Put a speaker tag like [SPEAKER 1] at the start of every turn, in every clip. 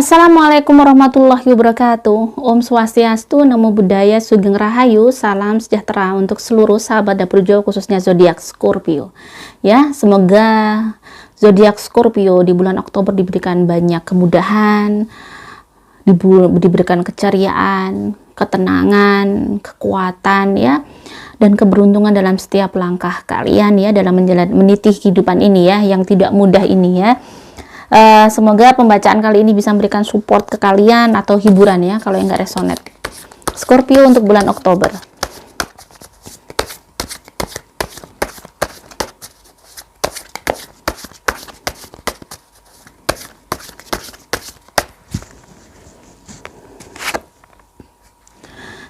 [SPEAKER 1] Assalamualaikum warahmatullahi wabarakatuh. Om Swastiastu, Namo Buddhaya, Sugeng Rahayu, salam sejahtera untuk seluruh sahabat dapur Jawa, khususnya zodiak Scorpio. Ya, semoga zodiak Scorpio di bulan Oktober diberikan banyak kemudahan, diberikan keceriaan, ketenangan, kekuatan ya, dan keberuntungan dalam setiap langkah kalian ya, dalam meniti kehidupan ini ya, yang tidak mudah ini ya. Semoga pembacaan kali ini bisa memberikan support ke kalian atau hiburan ya, kalau yang nggak resonate. Scorpio untuk bulan Oktober.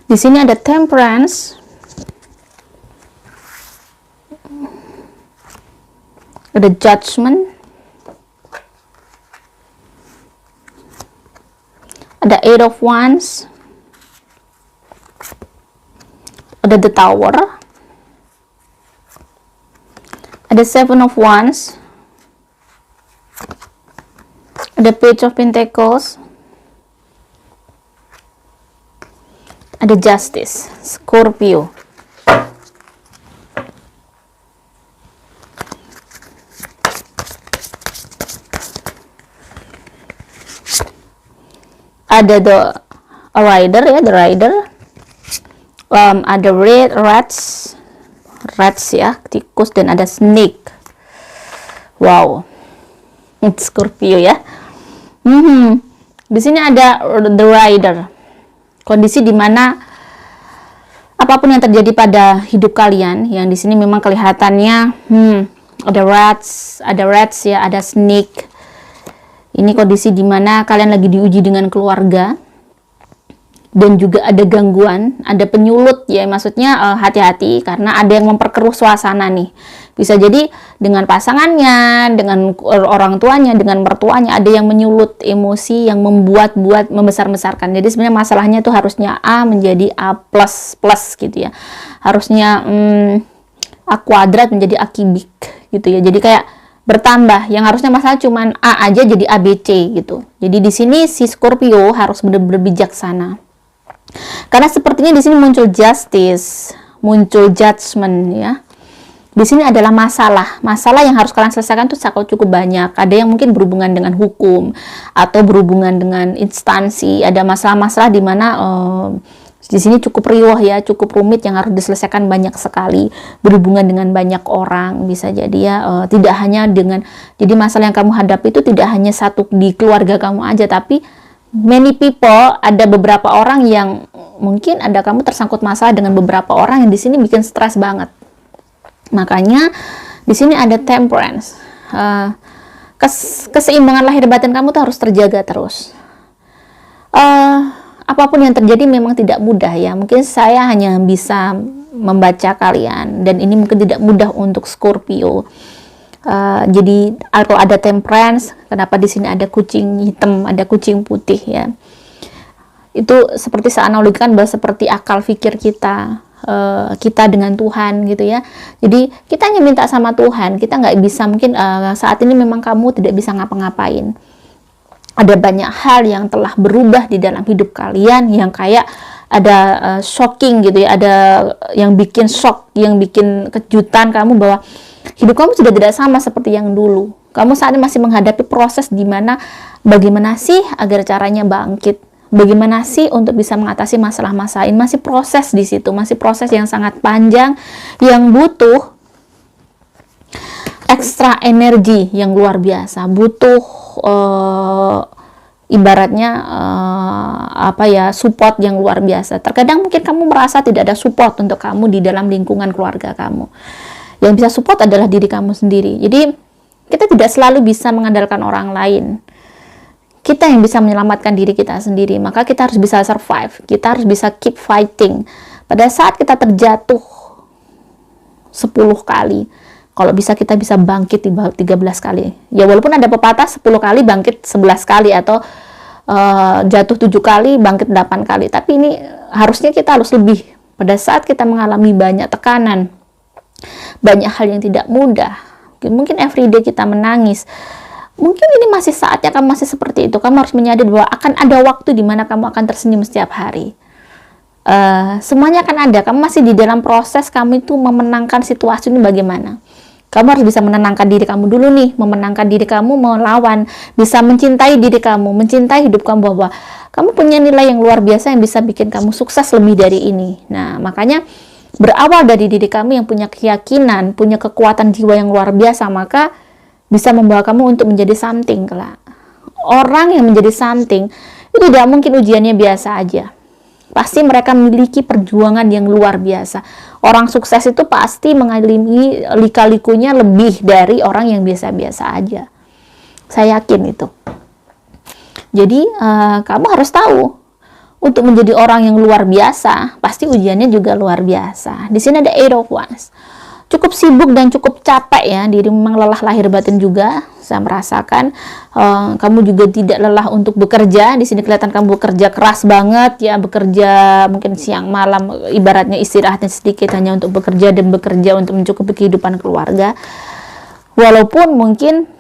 [SPEAKER 1] Di sini ada Temperance, ada Judgment, ada Eight of Wands, ada The Tower, ada Seven of Wands, ada Page of Pentacles, ada Justice. Scorpio. Ada The Rider ya, The Rider. Ada Rats ya, tikus, dan ada Snake. Wow, Scorpio ya. Di sini ada The Rider. Kondisi dimana apapun yang terjadi pada hidup kalian, yang di sini memang kelihatannya ada rats ya, ada snake. Ini kondisi dimana kalian lagi diuji dengan keluarga, dan juga ada gangguan, ada penyulut ya, maksudnya hati-hati karena ada yang memperkeruh suasana nih. Bisa jadi dengan pasangannya, dengan orang tuanya, dengan mertuanya, ada yang menyulut emosi yang membuat membesar-besarkan. Jadi sebenarnya masalahnya itu harusnya A menjadi A plus gitu ya. Harusnya A kuadrat menjadi A kubik gitu ya. Jadi kayak bertambah, yang harusnya masalah cuman A aja jadi ABC gitu. Jadi di sini si Scorpio harus benar-benar bijaksana. Karena sepertinya di sini muncul Justice, muncul Judgment ya. Di sini adalah masalah yang harus kalian selesaikan tuh cukup banyak. Ada yang mungkin berhubungan dengan hukum atau berhubungan dengan instansi. Ada masalah-masalah di mana di sini cukup riuh ya, cukup rumit, yang harus diselesaikan banyak sekali, berhubungan dengan banyak orang. Bisa jadi ya, tidak hanya dengan, jadi masalah yang kamu hadapi itu tidak hanya satu di keluarga kamu aja, tapi many people, ada beberapa orang yang mungkin ada kamu tersangkut masalah dengan beberapa orang yang di sini bikin stres banget. Makanya di sini ada Temperance. Keseimbangan lahir batin kamu tuh harus terjaga terus. Apapun yang terjadi memang tidak mudah ya. Mungkin saya hanya bisa membaca kalian, dan ini mungkin tidak mudah untuk Scorpio. Jadi kalau ada Temperance, kenapa di sini ada kucing hitam, ada kucing putih ya? Itu seperti saya analogikan bahwa seperti akal pikir kita dengan Tuhan gitu ya. Jadi kita hanya minta sama Tuhan, kita nggak bisa, mungkin saat ini memang kamu tidak bisa ngapa-ngapain. Ada banyak hal yang telah berubah di dalam hidup kalian, yang kayak ada shocking gitu ya, ada yang bikin shock, yang bikin kejutan kamu bahwa hidup kamu sudah tidak sama seperti yang dulu. Kamu saat ini masih menghadapi proses di mana bagaimana sih agar caranya bangkit, bagaimana sih untuk bisa mengatasi masalah-masalah ini. Masih proses di situ, masih proses yang sangat panjang, yang butuh ekstra energi yang luar biasa, butuh ibaratnya support yang luar biasa. Terkadang mungkin kamu merasa tidak ada support untuk kamu di dalam lingkungan keluarga kamu. Yang bisa support adalah diri kamu sendiri. Jadi kita tidak selalu bisa mengandalkan orang lain. Kita yang bisa menyelamatkan diri kita sendiri. Maka kita harus bisa survive, kita harus bisa keep fighting. Pada saat kita terjatuh 10 kali, kalau bisa kita bisa bangkit 13 kali. Ya walaupun ada pepatah 10 kali bangkit 11 kali, atau jatuh 7 kali bangkit 8 kali. Tapi ini harusnya kita harus lebih. Pada saat kita mengalami banyak tekanan, banyak hal yang tidak mudah, mungkin everyday kita menangis, Mungkin ini masih saatnya kamu masih seperti itu. Kamu harus menyadari bahwa akan ada waktu di mana kamu akan tersenyum setiap hari. Semuanya akan ada. Kamu masih di dalam proses kamu itu memenangkan situasi ini bagaimana. Kamu harus bisa menenangkan diri kamu dulu nih, memenangkan diri kamu, melawan, bisa mencintai diri kamu, mencintai hidup kamu, bahwa kamu punya nilai yang luar biasa yang bisa bikin kamu sukses lebih dari ini. Nah, makanya berawal dari diri kamu yang punya keyakinan, punya kekuatan jiwa yang luar biasa, maka bisa membawa kamu untuk menjadi something kelak. Orang yang menjadi something itu tidak mungkin ujiannya biasa aja. Pasti mereka memiliki perjuangan yang luar biasa. Orang sukses itu pasti mengalami lika-likunya lebih dari orang yang biasa-biasa aja. Saya yakin itu. Jadi kamu harus tahu, untuk menjadi orang yang luar biasa, pasti ujiannya juga luar biasa. Di sini ada Eight of Wands. Cukup sibuk dan cukup capek ya, diri memang lelah lahir batin juga. Saya merasakan kamu juga tidak lelah untuk bekerja. Di sini kelihatan kamu bekerja keras banget ya, bekerja mungkin siang malam, ibaratnya istirahatnya sedikit hanya untuk bekerja dan bekerja untuk mencukupi kehidupan keluarga. Walaupun mungkin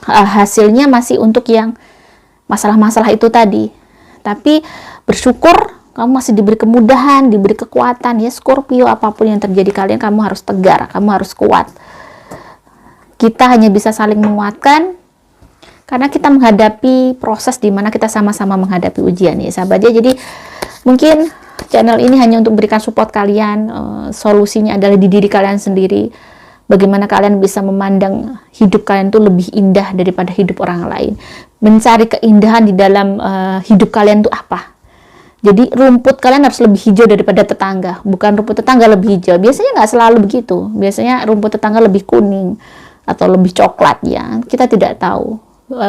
[SPEAKER 1] hasilnya masih untuk yang masalah-masalah itu tadi, tapi bersyukur kamu masih diberi kemudahan, diberi kekuatan ya Scorpio. Apapun yang terjadi kalian, kamu harus tegar, kamu harus kuat. Kita hanya bisa saling menguatkan karena kita menghadapi proses di mana kita sama-sama menghadapi ujian ya sahabat ya. Jadi mungkin channel ini hanya untuk memberikan support kalian. Solusinya adalah di diri kalian sendiri. Bagaimana kalian bisa memandang hidup kalian itu lebih indah daripada hidup orang lain. Mencari keindahan di dalam hidup kalian itu apa? Jadi rumput kalian harus lebih hijau daripada tetangga. Bukan rumput tetangga lebih hijau. Biasanya nggak selalu begitu. Biasanya rumput tetangga lebih kuning atau lebih coklat ya. Kita tidak tahu.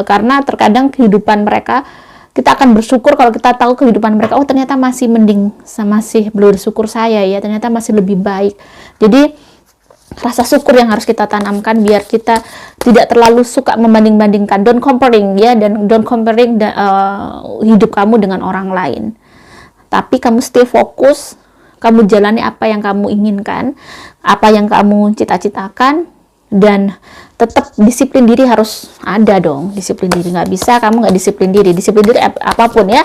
[SPEAKER 1] Karena terkadang kehidupan mereka, kita akan bersyukur kalau kita tahu kehidupan mereka. Oh ternyata masih mending, masih belum bersyukur saya ya. Ternyata masih lebih baik. Jadi rasa syukur yang harus kita tanamkan biar kita tidak terlalu suka membanding-bandingkan. Don't comparing ya, dan don't comparing hidup kamu dengan orang lain. Tapi kamu stay fokus, kamu jalani apa yang kamu inginkan, apa yang kamu cita-citakan, dan tetap disiplin diri harus ada dong. Disiplin diri, nggak bisa kamu nggak disiplin diri. Disiplin diri apapun ya.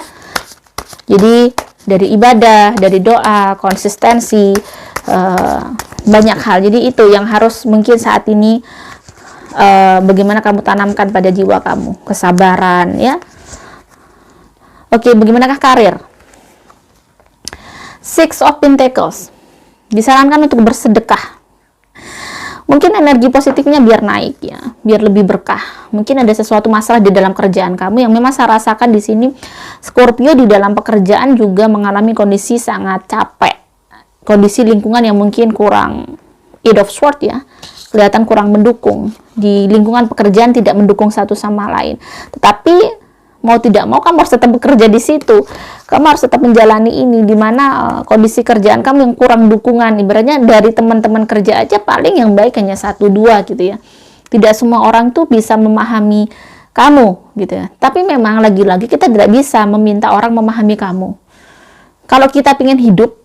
[SPEAKER 1] Jadi dari ibadah, dari doa, konsistensi, banyak hal. Jadi itu yang harus mungkin saat ini bagaimana kamu tanamkan pada jiwa kamu, kesabaran ya. Oke, bagaimanakah karir? Six of Pentacles. Disarankan untuk bersedekah. Mungkin energi positifnya biar naik ya, biar lebih berkah. Mungkin ada sesuatu masalah di dalam kerjaan kamu yang memang saya rasakan di sini. Scorpio di dalam pekerjaan juga mengalami kondisi sangat capek. Kondisi lingkungan yang mungkin kurang, Eight of Swords ya, kelihatan kurang mendukung. Di lingkungan pekerjaan tidak mendukung satu sama lain. Tetapi mau tidak mau kamu harus tetap bekerja di situ. Kamu harus tetap menjalani ini, di mana kondisi kerjaan kamu yang kurang dukungan. Ibaratnya dari teman-teman kerja aja paling yang baik hanya 1-2 gitu ya. Tidak semua orang tuh bisa memahami kamu gitu ya. Tapi memang lagi-lagi kita tidak bisa meminta orang memahami kamu. Kalau kita ingin hidup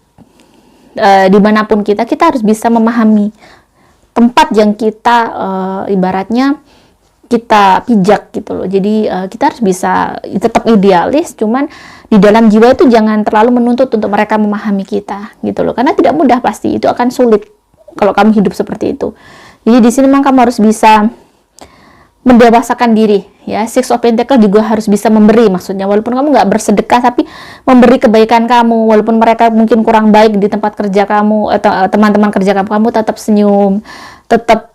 [SPEAKER 1] dimanapun kita harus bisa memahami tempat yang kita ibaratnya kita pijak gitu loh. Jadi kita harus bisa tetap idealis, cuman di dalam jiwa itu jangan terlalu menuntut untuk mereka memahami kita gitu loh. Karena tidak mudah, pasti itu akan sulit kalau kamu hidup seperti itu. Jadi di sini memang kamu harus bisa mendewasakan diri ya. Six of Pentacles juga harus bisa memberi, maksudnya walaupun kamu nggak bersedekah tapi memberi kebaikan kamu, walaupun mereka mungkin kurang baik di tempat kerja kamu atau teman-teman kerja kamu tetap senyum, tetap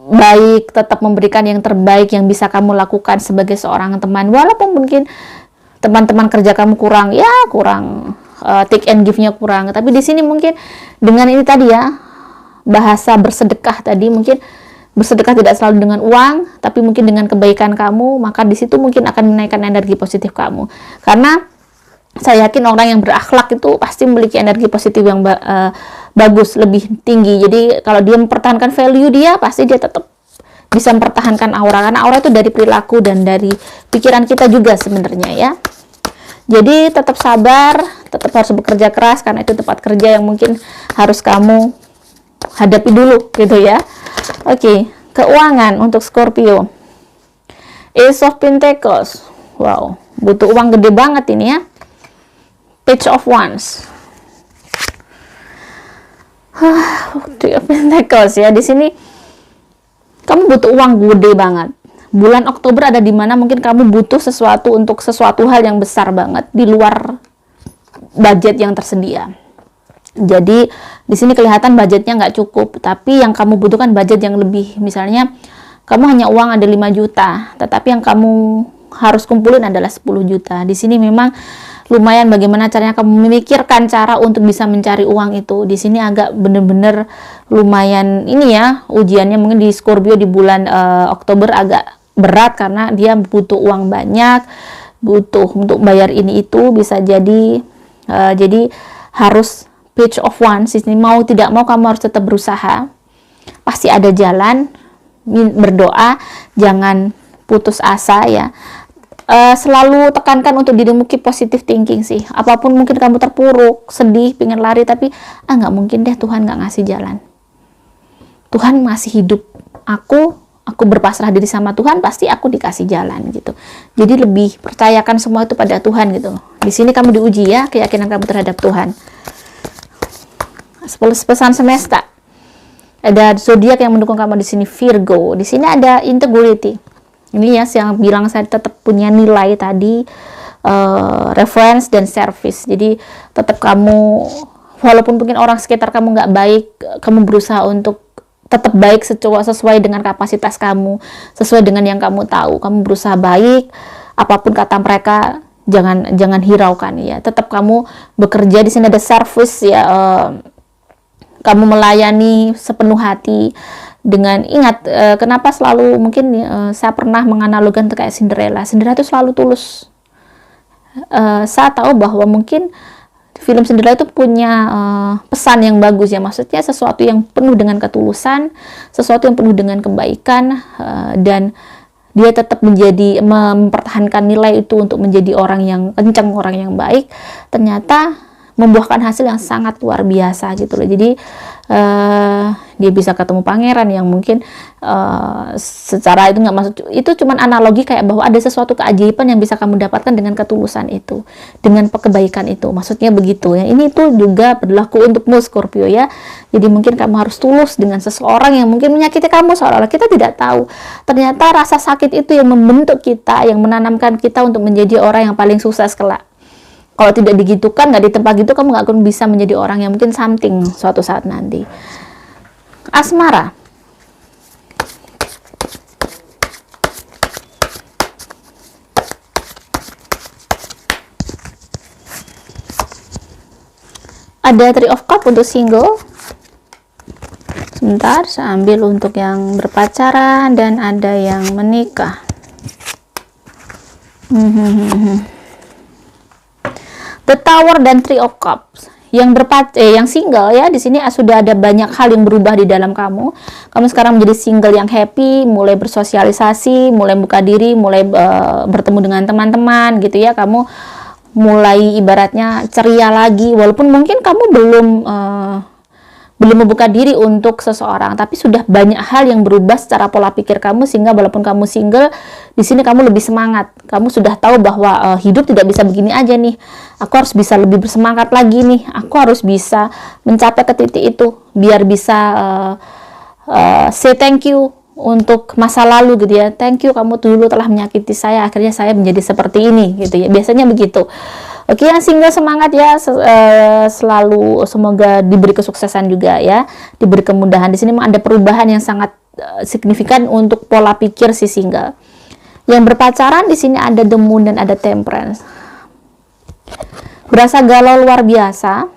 [SPEAKER 1] baik, tetap memberikan yang terbaik yang bisa kamu lakukan sebagai seorang teman. Walaupun mungkin teman-teman kerja kamu kurang take and give-nya kurang, tapi di sini mungkin dengan ini tadi ya, bahasa bersedekah tadi, mungkin bersedekah tidak selalu dengan uang, tapi mungkin dengan kebaikan kamu, maka di situ mungkin akan menaikkan energi positif kamu. Karena saya yakin orang yang berakhlak itu pasti memiliki energi positif yang bagus, lebih tinggi. Jadi kalau dia mempertahankan value dia, pasti dia tetap bisa mempertahankan aura. Karena aura itu dari perilaku dan dari pikiran kita juga sebenarnya ya. Jadi tetap sabar, tetap harus bekerja keras, karena itu tempat kerja yang mungkin harus kamu hadapi dulu gitu ya. Oke, keuangan untuk Scorpio. Ace of Pentacles. Wow, butuh uang gede banget ini ya. Page of Wands. Three of Pentacles ya. Di sini kamu butuh uang gede banget. Bulan Oktober ada di mana mungkin kamu butuh sesuatu untuk sesuatu hal yang besar banget di luar budget yang tersedia. Jadi di sini kelihatan budgetnya nggak cukup, tapi yang kamu butuhkan budget yang lebih. Misalnya kamu hanya uang ada 5 juta, tetapi yang kamu harus kumpulin adalah 10 juta. Di sini memang lumayan bagaimana caranya kamu memikirkan cara untuk bisa mencari uang itu. Di sini agak bener-bener lumayan ini ya, ujiannya mungkin di Scorpio di bulan Oktober agak berat karena dia butuh uang banyak, butuh untuk bayar ini itu, bisa jadi harus Page of Wands. Ini mau tidak mau kamu harus tetap berusaha, pasti ada jalan. Berdoa, jangan putus asa ya. Selalu tekankan untuk dirimu keep positive thinking sih. Apapun mungkin kamu terpuruk, sedih, pengen lari, tapi nggak mungkin deh Tuhan nggak ngasih jalan. Tuhan masih hidup. Aku berpasrah diri sama Tuhan, pasti aku dikasih jalan gitu. Jadi lebih percayakan semua itu pada Tuhan gitu. Di sini kamu diuji ya, keyakinan kamu terhadap Tuhan. Pesan semesta. Ada zodiak yang mendukung kamu di sini, Virgo. Di sini ada integrity. Ini ya yang bilang saya tetap punya nilai tadi, reference dan service. Jadi tetap kamu, walaupun mungkin orang sekitar kamu nggak baik, kamu berusaha untuk tetap baik sesuai dengan kapasitas kamu, sesuai dengan yang kamu tahu. Kamu berusaha baik, apapun kata mereka jangan hiraukan ya. Tetap kamu bekerja. Di sini ada service ya. Kamu melayani sepenuh hati dengan ingat, kenapa selalu mungkin saya pernah menganalogikan kayak Cinderella. Cinderella itu selalu tulus. Saya tahu bahwa mungkin film Cinderella itu punya pesan yang bagus ya, maksudnya sesuatu yang penuh dengan ketulusan, sesuatu yang penuh dengan kebaikan, dan dia tetap mempertahankan nilai itu untuk menjadi orang yang kencang, orang yang baik. Ternyata membuahkan hasil yang sangat luar biasa gitu loh. Jadi dia bisa ketemu pangeran yang mungkin secara itu nggak masuk, itu cuman analogi kayak bahwa ada sesuatu keajaiban yang bisa kamu dapatkan dengan ketulusan itu, dengan kebaikan itu, maksudnya begitu ya. Ini tuh juga berlaku untukmu Scorpio ya. Jadi mungkin kamu harus tulus dengan seseorang yang mungkin menyakiti kamu, seolah-olah kita tidak tahu ternyata rasa sakit itu yang membentuk kita, yang menanamkan kita untuk menjadi orang yang paling sukses kelak. Kalau tidak digitukan, nggak ditempa gitu, kamu nggak akan bisa menjadi orang yang mungkin something suatu saat nanti. Asmara. Ada Three of Cups untuk single. Sebentar, saya ambil untuk yang berpacaran dan ada yang menikah. The Tower dan Three of Cups. Yang single ya, di sini sudah ada banyak hal yang berubah di dalam kamu. Kamu sekarang menjadi single yang happy, mulai bersosialisasi, mulai buka diri, mulai bertemu dengan teman-teman gitu ya. Kamu mulai ibaratnya ceria lagi, walaupun mungkin kamu belum membuka diri untuk seseorang, tapi sudah banyak hal yang berubah secara pola pikir kamu, sehingga walaupun kamu single, di sini kamu lebih semangat. Kamu sudah tahu bahwa hidup tidak bisa begini aja nih. Aku harus bisa lebih bersemangat lagi nih. Aku harus bisa mencapai ke titik itu, biar bisa say thank you untuk masa lalu gitu ya. Thank you, kamu dulu telah menyakiti saya, akhirnya saya menjadi seperti ini gitu ya. Biasanya begitu. Oke, yang single semangat ya, selalu semoga diberi kesuksesan juga ya, diberi kemudahan. Di sini memang ada perubahan yang sangat signifikan untuk pola pikir si single. Yang berpacaran di sini ada The Moon dan ada Temperance. Berasa galau luar biasa,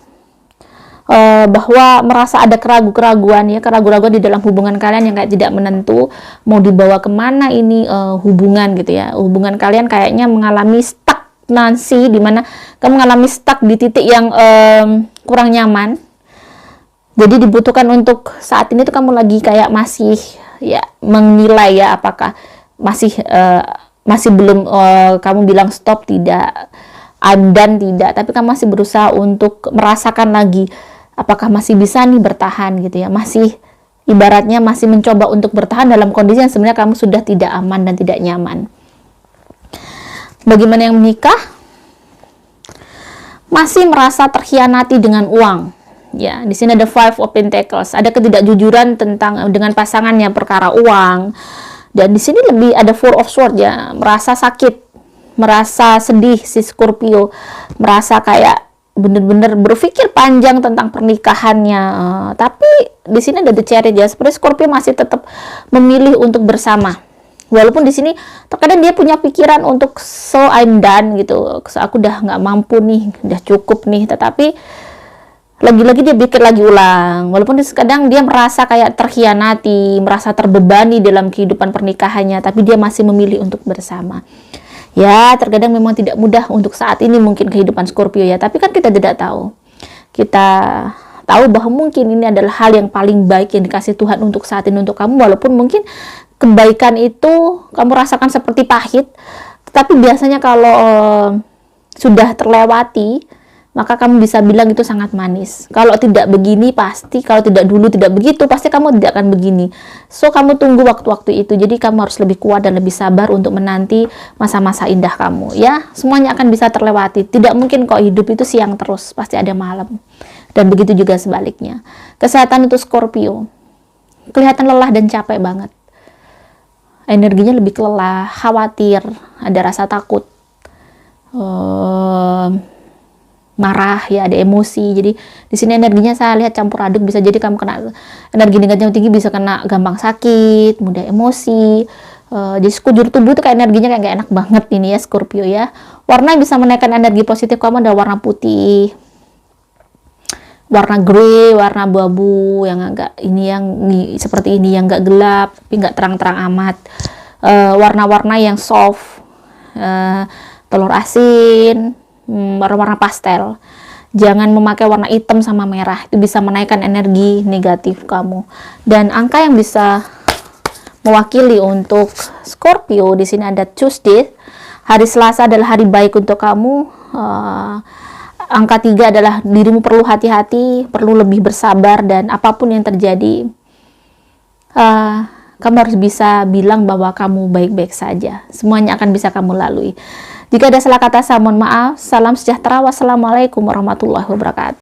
[SPEAKER 1] bahwa merasa ada keraguan ya, keraguan di dalam hubungan kalian yang kayak tidak menentu, mau dibawa kemana ini hubungan gitu ya. Hubungan kalian kayaknya mengalami stagnasi, dimana kamu mengalami stuck di titik yang kurang nyaman. Jadi dibutuhkan untuk saat ini tuh kamu lagi kayak masih ya menilai ya, apakah masih belum kamu bilang stop, tidak, I'm done, tidak, tapi kamu masih berusaha untuk merasakan lagi apakah masih bisa nih bertahan gitu ya, masih ibaratnya masih mencoba untuk bertahan dalam kondisi yang sebenarnya kamu sudah tidak aman dan tidak nyaman. Bagaimana yang menikah? Masih merasa terkhianati dengan uang. Ya, di sini ada Five of Pentacles. Ada ketidakjujuran dengan pasangannya perkara uang. Dan di sini lebih ada Four of Swords ya, merasa sakit, merasa sedih si Scorpio, merasa kayak bener-bener berpikir panjang tentang pernikahannya. Tapi di sini ada The Chariot ya, seperti Scorpio masih tetap memilih untuk bersama. Walaupun di sini terkadang dia punya pikiran untuk so I'm done gitu, aku udah nggak mampu nih, udah cukup nih, tetapi lagi-lagi dia pikir lagi ulang. Walaupun kadang dia merasa kayak terkhianati, merasa terbebani dalam kehidupan pernikahannya, tapi dia masih memilih untuk bersama. Ya, terkadang memang tidak mudah untuk saat ini mungkin kehidupan Scorpio ya, tapi kan kita tidak tahu. Kita tahu bahwa mungkin ini adalah hal yang paling baik yang dikasih Tuhan untuk saat ini untuk kamu, walaupun mungkin kebaikan itu kamu rasakan seperti pahit, tetapi biasanya kalau sudah terlewati, maka kamu bisa bilang itu sangat manis. Kalau tidak begini pasti, kalau tidak dulu tidak begitu, pasti kamu tidak akan begini. So, kamu tunggu waktu-waktu itu. Jadi, kamu harus lebih kuat dan lebih sabar untuk menanti masa-masa indah kamu. Ya, semuanya akan bisa terlewati. Tidak mungkin kok hidup itu siang terus, pasti ada malam. Dan begitu juga sebaliknya. Kesehatan untuk Scorpio. Kelihatan lelah dan capek banget. Energinya lebih lelah, khawatir, ada rasa takut, marah ya, ada emosi. Jadi di sini energinya saya lihat campur aduk, bisa jadi kamu kena energi negatif tinggi, bisa kena gampang sakit, mudah emosi. Jadi sekujur tubuh itu kayak energinya kayak gak enak banget ini ya Scorpio ya. Warna yang bisa menaikkan energi positif kamu ada warna putih, warna grey, warna abu-abu yang agak seperti ini, yang agak gelap tapi nggak terang-terang amat. Warna-warna yang soft, telur asin, warna-warna pastel. Jangan memakai warna hitam sama merah, itu bisa menaikkan energi negatif kamu. Dan angka yang bisa mewakili untuk Scorpio di sini ada Tuesday. Hari Selasa adalah hari baik untuk kamu. Angka 3 adalah dirimu perlu hati-hati, perlu lebih bersabar, dan apapun yang terjadi, kamu harus bisa bilang bahwa kamu baik-baik saja. Semuanya akan bisa kamu lalui. Jika ada salah kata, saya mohon maaf. Salam sejahtera. Wassalamualaikum warahmatullahi wabarakatuh.